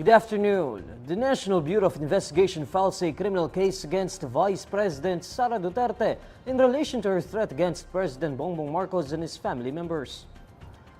Good afternoon. The National Bureau of Investigation files a criminal case against Vice President Sara Duterte in relation to her threat against President Bongbong Marcos and his family members.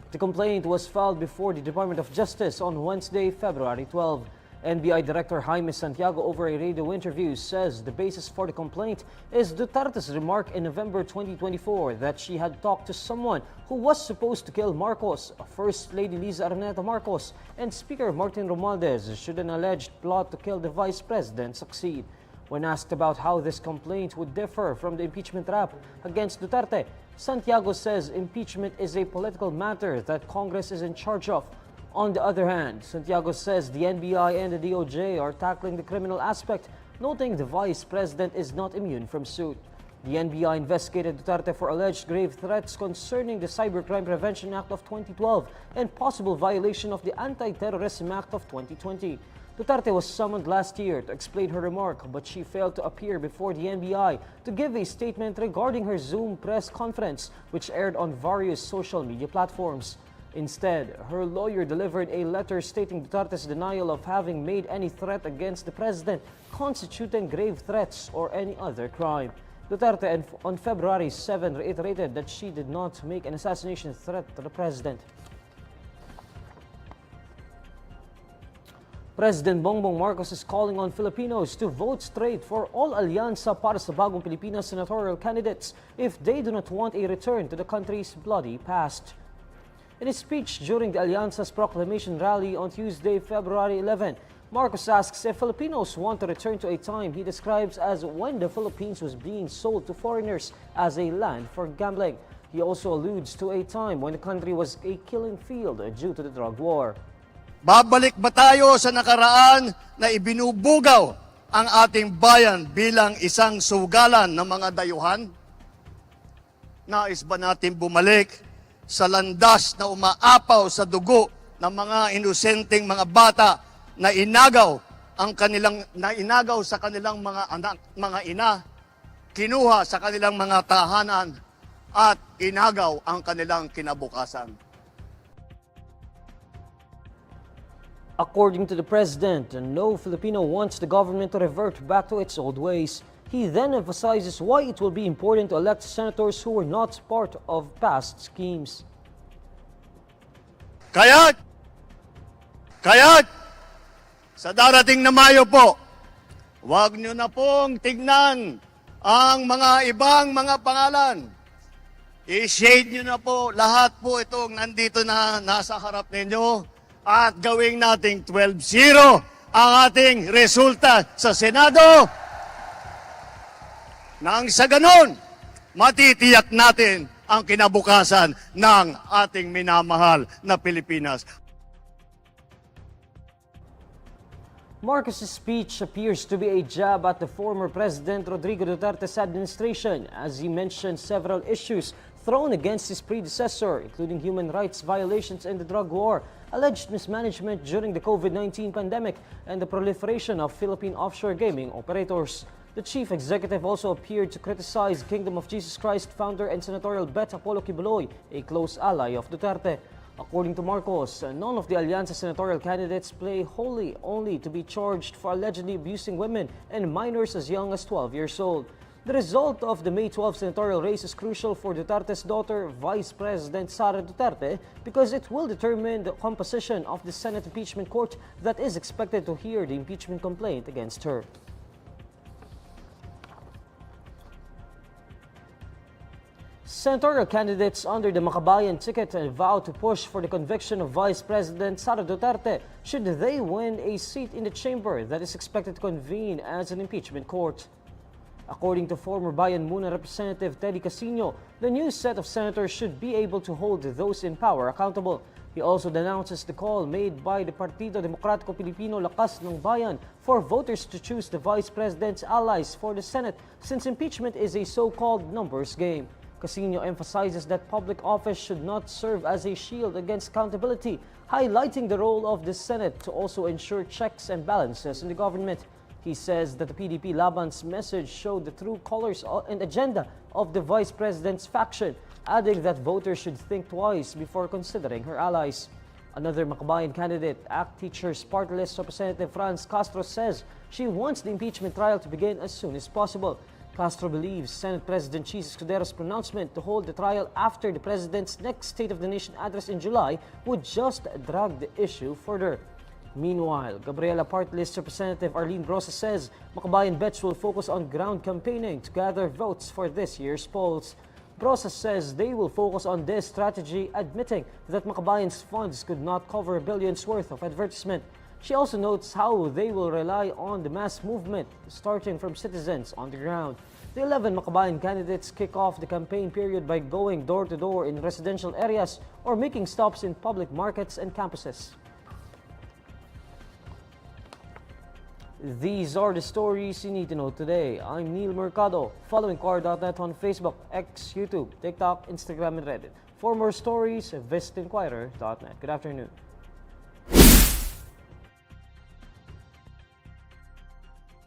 The complaint was filed before the Department of Justice on Wednesday, February 12. NBI Director Jaime Santiago, over a radio interview, says the basis for the complaint is Duterte's remark in November 2024 that she had talked to someone who was supposed to kill Marcos, First Lady Liza Araneta Marcos, and Speaker Martin Romualdez should an alleged plot to kill the Vice President succeed. When asked about how this complaint would differ from the impeachment rap against Duterte, Santiago says impeachment is a political matter that Congress is in charge of. On the other hand, Santiago says the NBI and the DOJ are tackling the criminal aspect, noting the Vice President is not immune from suit. The NBI investigated Duterte for alleged grave threats concerning the Cybercrime Prevention Act of 2012 and possible violation of the Anti-Terrorism Act of 2020. Duterte was summoned last year to explain her remark, but she failed to appear before the NBI to give a statement regarding her Zoom press conference, which aired on various social media platforms. Instead, her lawyer delivered a letter stating Duterte's denial of having made any threat against the president constituting grave threats or any other crime. Duterte on February 7 reiterated that she did not make an assassination threat to the president. President Bongbong Marcos is calling on Filipinos to vote straight for all Alyansa para sa Bagong Pilipinas senatorial candidates if they do not want a return to the country's bloody past. In his speech during the Alyansa's proclamation rally on Tuesday, February 11, Marcos asks if Filipinos want to return to a time he describes as when the Philippines was being sold to foreigners as a land for gambling. He also alludes to a time when the country was a killing field due to the drug war. Babalik ba tayo sa nakaraan na ibinubugaw ang ating bayan bilang isang sugalan ng mga dayuhan? Nais ba natin bumalik sa landas na umaapaw sa dugo ng mga inosenteng mga bata na inagaw sa kanilang mga anak, mga ina, kinuha sa kanilang mga tahanan at inagaw ang kanilang kinabukasan? According to the president, no Filipino wants the government to revert back to its old ways. He then emphasizes why it will be important to elect senators who were not part of past schemes. Kaya't sa darating na Mayo po, huwag nyo na pong tignan ang mga ibang mga pangalan. I-shade nyo na po lahat po itong nandito na nasa harap ninyo at gawing nating 12-0 ang ating resulta sa Senado. Nang sa ganon, matitiyak natin ang kinabukasan ng ating minamahal na Pilipinas. Marcos' speech appears to be a jab at the former President Rodrigo Duterte's administration as he mentioned several issues thrown against his predecessor, including human rights violations in the drug war, alleged mismanagement during the COVID-19 pandemic, and the proliferation of Philippine offshore gaming operators. The chief executive also appeared to criticize Kingdom of Jesus Christ founder and senatorial bet Apollo Kibuloy, a close ally of Duterte. According to Marcos, none of the Alyansa senatorial candidates play wholly only to be charged for allegedly abusing women and minors as young as 12 years old. The result of the May 12 senatorial race is crucial for Duterte's daughter, Vice President Sara Duterte, because it will determine the composition of the Senate impeachment court that is expected to hear the impeachment complaint against her. Senatorial candidates under the Makabayan ticket vow to push for the conviction of Vice President Sara Duterte should they win a seat in the chamber that is expected to convene as an impeachment court. According to former Bayan Muna Representative Teddy Casino, the new set of senators should be able to hold those in power accountable. He also denounces the call made by the Partido Demokratiko Pilipino Lakas ng Bayan for voters to choose the Vice President's allies for the Senate since impeachment is a so-called numbers game. Casino emphasizes that public office should not serve as a shield against accountability, highlighting the role of the Senate to also ensure checks and balances in the government. He says that the PDP Laban's message showed the true colors and agenda of the Vice President's faction, adding that voters should think twice before considering her allies. Another Makabayan candidate, ACT Teachers Party List Representative Franz Castro, says she wants the impeachment trial to begin as soon as possible. Castro believes Senate President Chis Escudero's pronouncement to hold the trial after the President's next State of the Nation address in July would just drag the issue further. Meanwhile, Gabriela Party List Representative Arlene Brosa says Makabayan bets will focus on ground campaigning to gather votes for this year's polls. Brosa says they will focus on this strategy, admitting that Makabayan's funds could not cover billions worth of advertisement. She also notes how they will rely on the mass movement, starting from citizens on the ground. The 11 Makabayan candidates kick off the campaign period by going door to door in residential areas or making stops in public markets and campuses. These are the stories you need to know today. I'm Neil Mercado. Follow INQUIRER.net on Facebook, X, YouTube, TikTok, Instagram, and Reddit. For more stories, visit INQUIRER.net. Good afternoon.